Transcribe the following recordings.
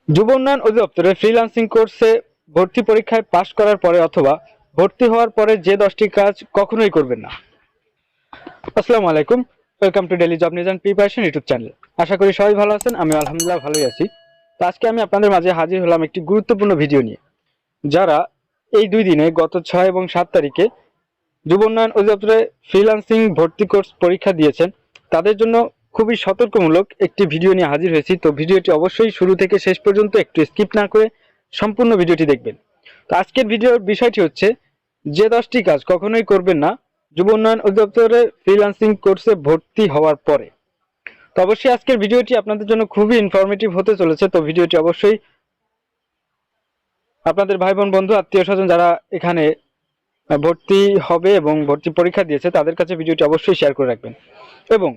যুব উন্নয়ন অধিদপ্তরে ফ্রিল্যান্সিং কোর্সে ভর্তি পরীক্ষায় পাশ করার পরে অথবা ভর্তি হওয়ার পরে যে 10টি কাজ কখনোই করবেন না। আসসালামু আলাইকুম, welcome to daily job news and preparation YouTube channel. আশা করি সবাই ভালো আছেন। আমি আলহামদুলিল্লাহ ভালোই আছি। তো আজকে আমি আপনাদের মাঝে হাজির হলাম একটি গুরুত্বপূর্ণ ভিডিও নিয়ে। যারা এই 2 দিনে গত 6 এবং 7 তারিখে যুব উন্নয়ন অধিদপ্তরে ফ্রিল্যান্সিং ভর্তি কোর্স পরীক্ষা দিয়েছেন, তাদের জন্য খুবই সতর্কমূলক একটি ভিডিও নিয়ে হাজির হয়েছি। তো ভিডিওটি অবশ্যই শুরু থেকে শেষ পর্যন্ত একটু স্কিপ না করে সম্পূর্ণ ভিডিওটি দেখবেন। তো আজকের ভিডিওর বিষয়টি হচ্ছে যে 10টি কাজ কখনোই করবেন না যুব উন্নয়ন অধিদপ্তরে ফ্রিল্যান্সিং কোর্সে ভর্তি হওয়ার পরে। তো অবশ্যই আজকের ভিডিওটি আপনাদের জন্য খুবই ইনফরমেটিভ হতে চলেছে। তো ভিডিওটি অবশ্যই আপনাদের ভাই বোন বন্ধু আত্মীয় স্বজন যারা এখানে ভর্তি হবে এবং ভর্তি পরীক্ষা দিয়েছে তাদের কাছে ভিডিওটি অবশ্যই শেয়ার করে রাখবেন। এবং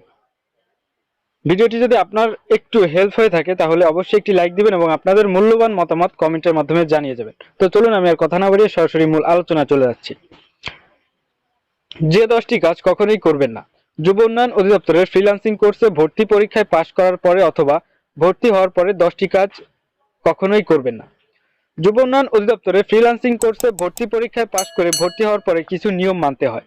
ভিডিওটি যদি আপনার একটু হেল্প হয়ে থাকে তাহলে অবশ্যই একটি লাইক দিবেন এবং আপনাদের মূল্যবান মতামত কমেন্টের মাধ্যমে জানিয়ে যাবেন। তো চলুন আমি আর কথা না বাড়িয়ে সরাসরি মূল আলোচনা চলে যাচ্ছি। যে 10টি কাজ কখনোই করবেন না যুব উন্নয়ন অধিদপ্তরের ফ্রিল্যান্সিং কোর্সে ভর্তি পরীক্ষায় পাশ করার পরে অথবা ভর্তি হওয়ার পরে 10টি কাজ কখনোই করবেন না। যুব উন্নয়ন অধিদপ্তরে ফ্রিল্যান্সিং কোর্সে ভর্তি পরীক্ষায় পাশ করে ভর্তি হওয়ার পরে কিছু নিয়ম মানতে হয়।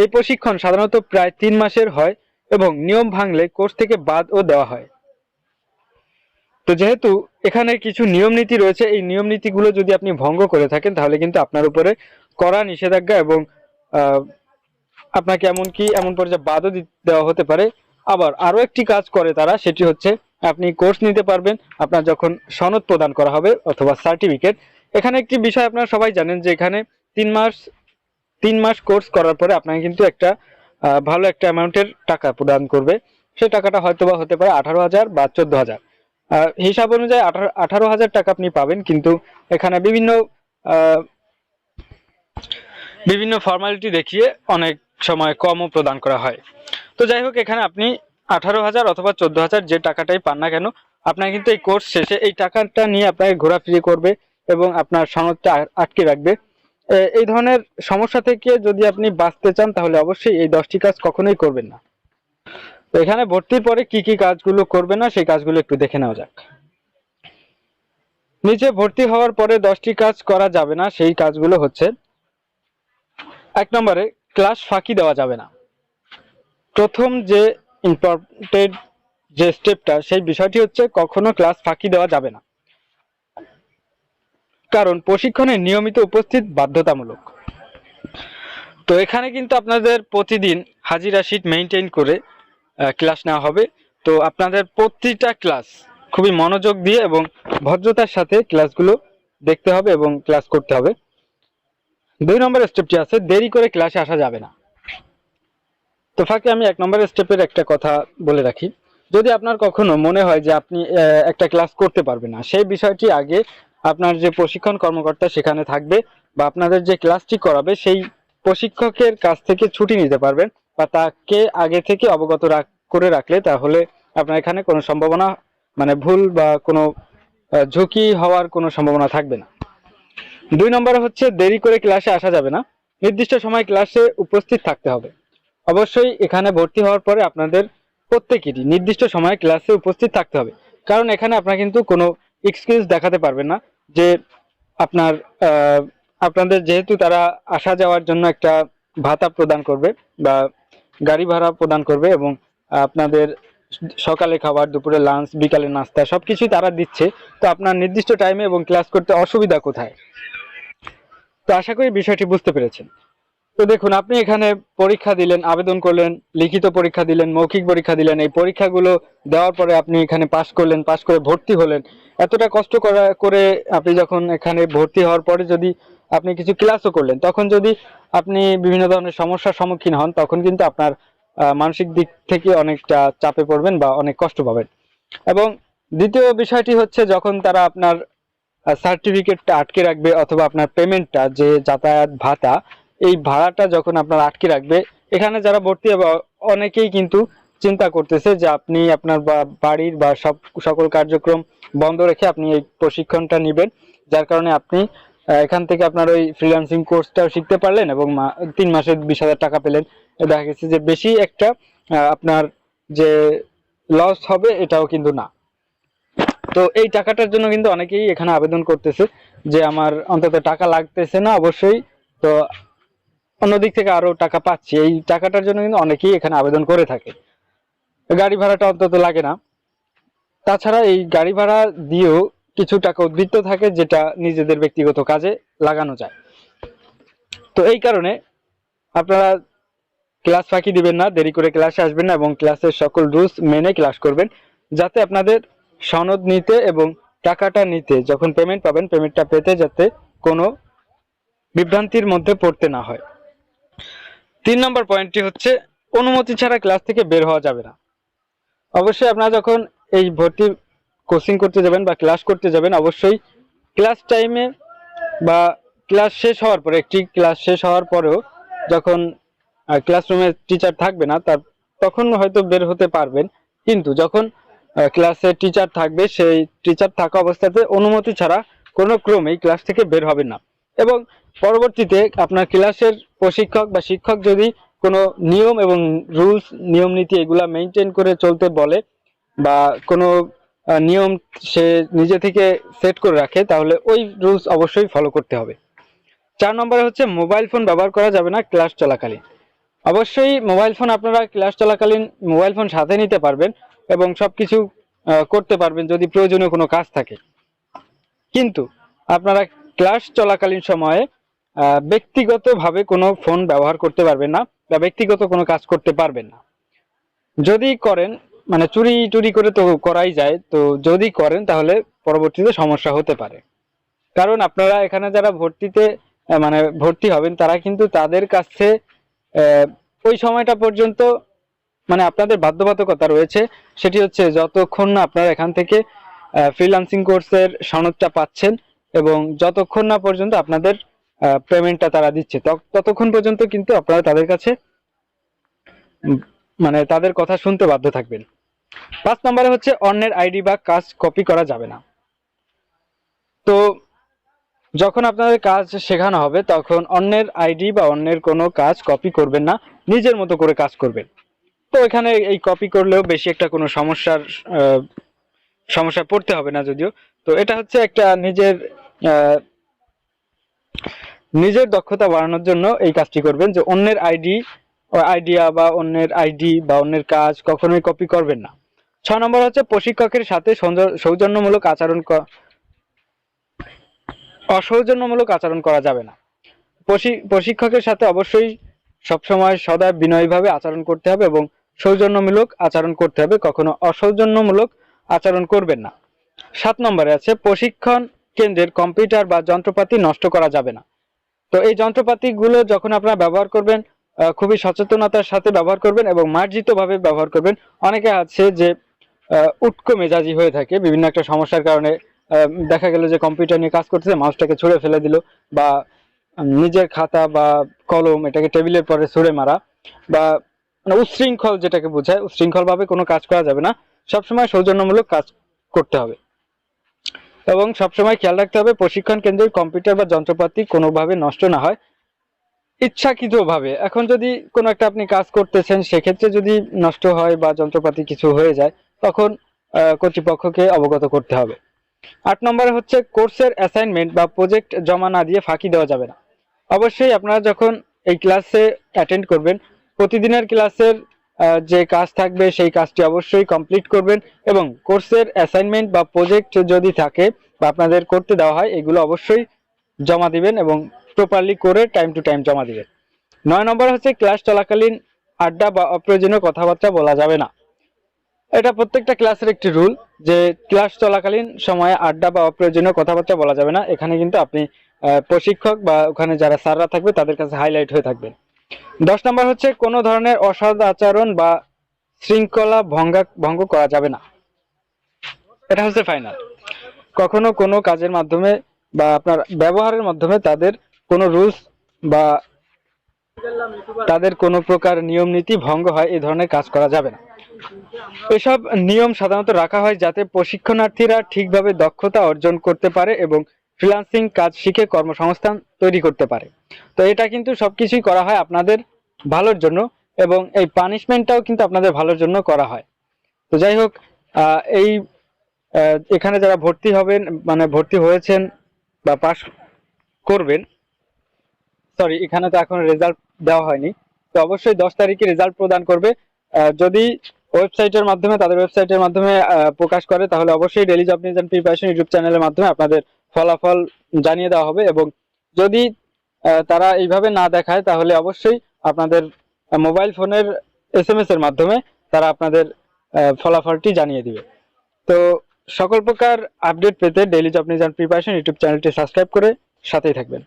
এই প্রশিক্ষণ সাধারণত প্রায় 3 মাসের হয় এবং নিয়ম ভাঙলে কোর্স থেকে বাদও দেওয়া হয়। তো যেহেতু এখানে কিছু নিয়ম নীতি রয়েছে, এই নিয়ম নীতিগুলো যদি আপনি ভঙ্গ করে থাকেন তাহলে কিন্তু আপনার উপরে কড়া নিষেধাজ্ঞা এবং আপনাকে এমন পর্যায়ে বাদও দেওয়া হতে পারে। আবার আরো একটি কাজ করে তারা, সেটি হচ্ছে আপনি কোর্স নিতে পারবেন আপনার যখন সনদ প্রদান করা হবে অথবা সার্টিফিকেট। এখানে একটি বিষয় আপনারা সবাই জানেন যে এখানে 3 মাস কোর্স করার পরে আপনাকে কিন্তু একটা ভালো একটা অ্যামাউন্টের টাকা প্রদান করবে। সেই টাকাটা হয়তোবা হতে পারে 18,000 বা 14,000। হিসাব অনুযায়ী 18,000 টাকা আপনি পাবেন, কিন্তু এখানে বিভিন্ন ফর্মালিটি দেখিয়ে অনেক সময় কমও প্রদান করা হয়। তো যাই হোক, এখানে আপনি 18,000 অথবা 14,000 যে টাকাটাই পান না কেন, আপনার কিন্তু এই কোর্স শেষে এই টাকাটা নিয়ে আপনাকে ঘোরাফিরি করবে এবং আপনার সনদটা আটকে রাখবে। এই ধরনের সমস্যা থেকে যদি আপনি বাঁচতে চান তাহলে অবশ্যই এই 10টি কাজ কখনোই করবেন না। তো এখানে ভর্তির পরে কি কি কাজগুলো করবে না সেই কাজগুলো একটু দেখে নেওয়া যাক। নিচে ভর্তি হওয়ার পরে 10টি কাজ করা যাবে না, সেই কাজগুলো হচ্ছে: 1 নম্বরে ক্লাস ফাঁকি দেওয়া যাবে না। প্রথম যে ইম্পর্টেন্ট যে স্টেপটা, সেই বিষয়টি হচ্ছে কখনো ক্লাস ফাঁকি দেওয়া যাবে না, কারণ প্রশিক্ষণে নিয়মিত উপস্থিত বাধ্যতামূলক। তো এখানে কিন্তু আপনাদের প্রতিদিন হাজিরা শিট মেইনটেইন করে ক্লাস নেওয়া হবে। তো আপনাদের প্রতিটা ক্লাস খুবই মনোযোগ দিয়ে এবং ভদ্রতার সাথে ক্লাসগুলো দেখতে হবে এবং ক্লাস করতে হবে। 2 নম্বর স্টেপটি আছে দেরি করে ক্লাসে আসা যাবে না। তো ফাঁকে আমি 1 নম্বর স্টেপের একটা কথা বলে রাখি। যদি আপনার কখনো মনে হয় যে আপনি একটা ক্লাস করতে পারবেন না, সেই বিষয়টি আগে আপনার যে প্রশিক্ষণ কর্মকর্তা সেখানে থাকবে বা আপনাদের যে ক্লাসটি করাবে সেই প্রশিক্ষকের কাছ থেকে ছুটি নিতে পারবেন বা তাকে আগে থেকে অবগত করে রাখলে তাহলে আপনার এখানে কোনো সম্ভাবনা মানে ভুল বা কোনো ঝুঁকি হওয়ার কোনো সম্ভাবনা থাকবে না। 2 নম্বরে হচ্ছে দেরি করে ক্লাসে আসা যাবে না। নির্দিষ্ট সময় ক্লাসে উপস্থিত থাকতে হবে। অবশ্যই এখানে ভর্তি হওয়ার পরে আপনাদের প্রত্যেকেরই নির্দিষ্ট সময়ে ক্লাসে উপস্থিত থাকতে হবে, কারণ এখানে আপনারা কিন্তু কোনো এক্সকিউজ দেখাতে পারবেন না যে আপনার আপনাদের যেহেতু তারা আসা যাওয়ার জন্য একটা ভাতা প্রদান করবে বা গাড়ি ভাড়া প্রদান করবে এবং আপনাদের সকালে খাবার, দুপুরে লাঞ্চ, বিকালে নাস্তা সবকিছুই তারা দিচ্ছে। তো আপনার নির্দিষ্ট টাইমে এবং ক্লাস করতে অসুবিধা কোথায়? তো আশা করি বিষয়টি বুঝতে পেরেছেন। তো দেখুন, আপনি এখানে পরীক্ষা দিলেন, আবেদন করলেন, লিখিত পরীক্ষা দিলেন, মৌখিক পরীক্ষা দিলেন। এই পরীক্ষাগুলো দেওয়ার পরে আপনি এখানে পাশ করলেন, পাশ করে ভর্তি হলেন। এতটা কষ্ট করে আপনি যখন এখানে ভর্তি হওয়ার পরে যদি আপনি কিছু ক্লাসও করলেন, তখন যদি আপনি বিভিন্ন ধরনের সমস্যার সম্মুখীন হন তখন কিন্তু আপনার মানসিক দিক থেকে অনেকটা চাপে পড়বেন বা অনেক কষ্ট পাবেন। এবং দ্বিতীয় বিষয়টি হচ্ছে যখন তারা আপনার সার্টিফিকেটটা আটকে রাখবে অথবা আপনার পেমেন্টটা যে যাতায়াত ভাতা, এই ভাড়াটা যখন আপনার আটকে রাখবে, এখানে যারা ভর্তি হবে অনেকেই কিন্তু চিন্তা করতেছে যে আপনি আপনার বাড়ির বা সকল কার্যক্রম বন্ধ রেখে আপনি এই প্রশিক্ষণটা নেবেন, যার কারণে আপনি এখান থেকে আপনার ওই ফ্রিল্যান্সিং কোর্সটাও শিখতে পারলেন এবং 3 মাসে 20,000 টাকা পেলেন। দেখা গেছে যে বেশি একটা আপনার যে লস হবে এটাও কিন্তু না। তো এই টাকাটার জন্য কিন্তু অনেকেই এখানে আবেদন করতেছে যে আমার অন্তত টাকা লাগতেছে না অবশ্যই, তো অন্যদিক থেকে আরো টাকা পাচ্ছি, এই টাকাটার জন্য কিন্তু অনেকেই এখানে আবেদন করে থাকে। গাড়ি ভাড়াটা অন্তত লাগে না। তাছাড়া এই গাড়ি ভাড়া দিয়েও কিছু টাকা উদ্বৃত্ত থাকে যেটা নিজেদের ব্যক্তিগত কাজে লাগানো যায়। তো এই কারণে আপনারা ক্লাস ফাঁকি দিবেন না, দেরি করে ক্লাসে আসবেন না এবং ক্লাসের সকল রুলস মেনে ক্লাস করবেন, যাতে আপনাদের সনদ নিতে এবং টাকাটা নিতে যখন পেমেন্ট পাবেন পেমেন্টটা পেতে যাতে কোনো বিভ্রান্তির মধ্যে পড়তে না হয়। 3 নম্বর পয়েন্টটি হচ্ছে অনুমতি ছাড়া ক্লাস থেকে বের হওয়া যাবে না। অবশ্যই আপনারা যখন এই ভর্তি কোচিং করতে যাবেন বা ক্লাস করতে যাবেন অবশ্যই ক্লাস টাইমে বা ক্লাস শেষ হওয়ার পরে, একটি ক্লাস শেষ হওয়ার পরেও যখন ক্লাসরুমে টিচার থাকবে না তখন হয়তো বের হতে পারবেন, কিন্তু যখন ক্লাসে টিচার থাকবে সেই টিচার থাকা অবস্থাতে অনুমতি ছাড়া কোনো ক্রমেই ক্লাস থেকে বের হবেন না। এবং পরবর্তীতে আপনার ক্লাসের প্রশিক্ষক বা শিক্ষক যদি কোনো নিয়ম এবং রুলস নিয়ম নীতি এগুলা মেনটেন করে চলতে বলে বা কোনো নিয়ম সে নিজে থেকে সেট করে রাখে তাহলে ওই রুলস অবশ্যই ফলো করতে হবে। 4 নম্বরে হচ্ছে মোবাইল ফোন ব্যবহার করা যাবে না ক্লাস চলাকালীন। অবশ্যই মোবাইল ফোন আপনারা ক্লাস চলাকালীন মোবাইল ফোন সাথে নিতে পারবেন এবং সবকিছু করতে পারবেন যদি প্রয়োজনীয় কোনো কাজ থাকে, কিন্তু আপনারা ক্লাস চলাকালীন সময়ে ব্যক্তিগতভাবে কোনো ফোন ব্যবহার করতে পারবেন না বা ব্যক্তিগত কোনো কাজ করতে পারবেন না। যদি করেন মানে চুরি টুরি করে তো করাই যায়, তো যদি করেন তাহলে পরবর্তীতে সমস্যা হতে পারে। কারণ আপনারা এখানে যারা মানে ভর্তি হবেন তারা কিন্তু তাদের কাছে ওই সময়টা পর্যন্ত মানে আপনাদের বাধ্যবাধকতা রয়েছে, সেটি হচ্ছে যতক্ষণ না আপনারা এখান থেকে ফ্রিল্যান্সিং কোর্সের সনদটা পাচ্ছেন এবং যতক্ষণ না পর্যন্ত আপনাদের পেমেন্টটা তারা দিচ্ছে ততক্ষণ পর্যন্ত কিন্তু আপনারা তাদের কাছে মানে তাদের কথা শুনতে বাধ্য থাকবেন। 5 নম্বরে হচ্ছে অন্যের আইডি বা কাজ কপি করা যাবে না। তো যখন আপনাদের কাজ শেখানো হবে তখন অন্যের আইডি বা অন্যের কোনো কাজ কপি করবেন না, নিজের মতো করে কাজ করবেন। তো এখানে এই কপি করলেও বেশি একটা কোনো সমস্যায় পড়তে হবে না যদিও। তো এটা হচ্ছে একটা নিজের দক্ষতা বাড়ানোর জন্য এই কাজটি করবেন যে অন্যের আইডিয়া বা অন্যের আইডি বা অন্যের কাজ কখনোই কপি করবেন না। 6 নম্বর হচ্ছে প্রশিক্ষকের সাথে অসৌজন্যমূলক আচরণ করা যাবে না। প্রশিক্ষকের সাথে অবশ্যই সবসময় সদা বিনয়ীভাবে আচরণ করতে হবে এবং সৌজন্যমূলক আচরণ করতে হবে, কখনো অসৌজন্যমূলক আচরণ করবেন না। 7 নম্বরে আছে প্রশিক্ষণ কেন্দ্রের কম্পিউটার বা যন্ত্রপাতি নষ্ট করা যাবে না। তো এই যন্ত্রপাতিগুলো যখন আপনারা ব্যবহার করবেন খুবই সচেতনতার সাথে ব্যবহার করবেন এবং মার্জিতভাবে ব্যবহার করবেন। অনেকে আছে যে উটকো মেজাজি হয়ে থাকে বিভিন্ন একটা সমস্যার কারণে, দেখা গেল যে কম্পিউটার নিয়ে কাজ করতেছে মাউসটাকে ছুঁড়ে ফেলে দিল বা নিজের খাতা বা কলম এটাকে টেবিলের পরে ছুঁড়ে মারা বা মানে উচ্ছৃঙ্খল, যেটাকে বোঝায় উচ্ছৃঙ্খল ভাবে কোনো কাজ করা যাবে না। সবসময় সৌজন্যমূলক কাজ করতে হবে এবং সবসময় খেয়াল রাখতে হবে প্রশিক্ষণ কেন্দ্রের কম্পিউটার বা যন্ত্রপাতি কোনোভাবে নষ্ট না হয় ইচ্ছাকৃতভাবে। এখন যদি কোনো একটা আপনি কাজ করতেছেন সেক্ষেত্রে যদি নষ্ট হয় বা যন্ত্রপাতি কিছু হয়ে যায় তখন কর্তৃপক্ষকে অবগত করতে হবে। 8 নম্বরে হচ্ছে কোর্সের অ্যাসাইনমেন্ট বা প্রজেক্ট জমা না দিয়ে ফাঁকি দেওয়া যাবে না। অবশ্যই আপনারা যখন এই ক্লাসে অ্যাটেন্ড করবেন প্রতিদিনের ক্লাসের যে কাজ থাকবে সেই কাজটি অবশ্যই কমপ্লিট করবেন এবং কোর্সের অ্যাসাইনমেন্ট বা প্রজেক্ট যদি থাকে বা আপনাদের করতে দেওয়া হয় এগুলো অবশ্যই জমা দিবেন এবং প্রপারলি করে টাইম টু টাইম জমা দিবেন। 9 নম্বর হচ্ছে ক্লাস চলাকালীন আড্ডা বা অপ্রয়োজনীয় কথাবার্তা বলা যাবে না। এটা প্রত্যেকটা ক্লাসের একটি রুল যে ক্লাস চলাকালীন সময়ে আড্ডা বা অপ্রয়োজনীয় কথাবার্তা বলা যাবে না। এখানে কিন্তু আপনি প্রশিক্ষক বা ওখানে যারা স্যাররা থাকবে তাদের কাছে হাইলাইট হয়ে থাকবেন। 10 নম্বর হচ্ছে কোনো ধরনের অসৎ আচরণ বা শৃঙ্খলা ভঙ্গ করা যাবে না। এটা হচ্ছে ফাইনাল। কখনো কোনো কাজের মাধ্যমে বা আপনার ব্যবহারের মাধ্যমে তাদের কোনো রুলস বা তাদের কোনো প্রকার নিয়ম নীতি ভঙ্গ হয় এই ধরনের কাজ করা যাবে না। এসব নিয়ম সাধারণত রাখা হয় যাতে প্রশিক্ষণার্থীরা ঠিকভাবে দক্ষতা অর্জন করতে পারে এবং ফ্রিল্যান্সিং কাজ শিখে কর্মসংস্থান তৈরি করতে পারে। তো এটা কিন্তু সবকিছুই করা হয় আপনাদের ভালোর জন্য এবং এই পানিশমেন্টটাও কিন্তু আপনাদের ভালোর জন্য করা হয়। তো যাই হোক, এই এখানে যারা ভর্তি হবেন মানে ভর্তি হয়েছেন বা পাস করবেন, সরি এখানে তো এখন রেজাল্ট দেওয়া হয়নি, তো অবশ্যই 10 তারিখে রেজাল্ট প্রদান করবে। যদি ওয়েবসাইটের মাধ্যমে তাদের ওয়েবসাইটের মাধ্যমে প্রকাশ করে, তাহলে অবশ্যই daily job news and preparation YouTube চ্যানেলের মাধ্যমে আপনাদের ফলাফল জানিয়ে দেওয়া হবে। এবং যদি তারা এইভাবে না দেখায়, তাহলে অবশ্যই আপনাদের মোবাইল ফোনের SMS এর মাধ্যমে তারা আপনাদের ফলাফলটি জানিয়ে দিবে। তো সকল প্রকার আপডেট পেতে daily job news and preparation YouTube চ্যানেলটি সাবস্ক্রাইব করে সাথেই থাকবেন।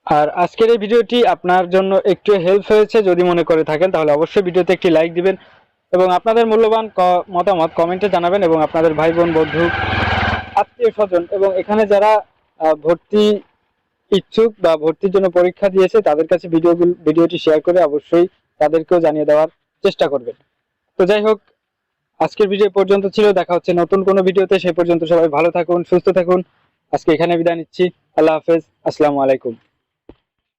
আর আজকের এই ভিডিওটি আপনার জন্য একটু হেল্প হয়েছে যদি মনে করে থাকেন, তাহলে অবশ্যই ভিডিওতে একটি লাইক দিবেন এবং আপনাদের মূল্যবান মতামত কমেন্টে জানাবেন, এবং আপনাদের ভাই বোন বন্ধু আত্মীয় স্বজন এবং এখানে যারা ভর্তি ইচ্ছুক বা ভর্তির জন্য পরীক্ষা দিয়েছে তাদের কাছে ভিডিওটি শেয়ার করে অবশ্যই তাদেরকেও জানিয়ে দেওয়ার চেষ্টা করবেন। তো যাই হোক, আজকের ভিডিও পর্যন্ত ছিল, দেখা হচ্ছে নতুন কোনো ভিডিওতে। সেই পর্যন্ত সবাই ভালো থাকুন, সুস্থ থাকুন। আজকে এখানে বিদায় নিচ্ছি। আল্লাহ হাফেজ, আসসালামু আলাইকুম।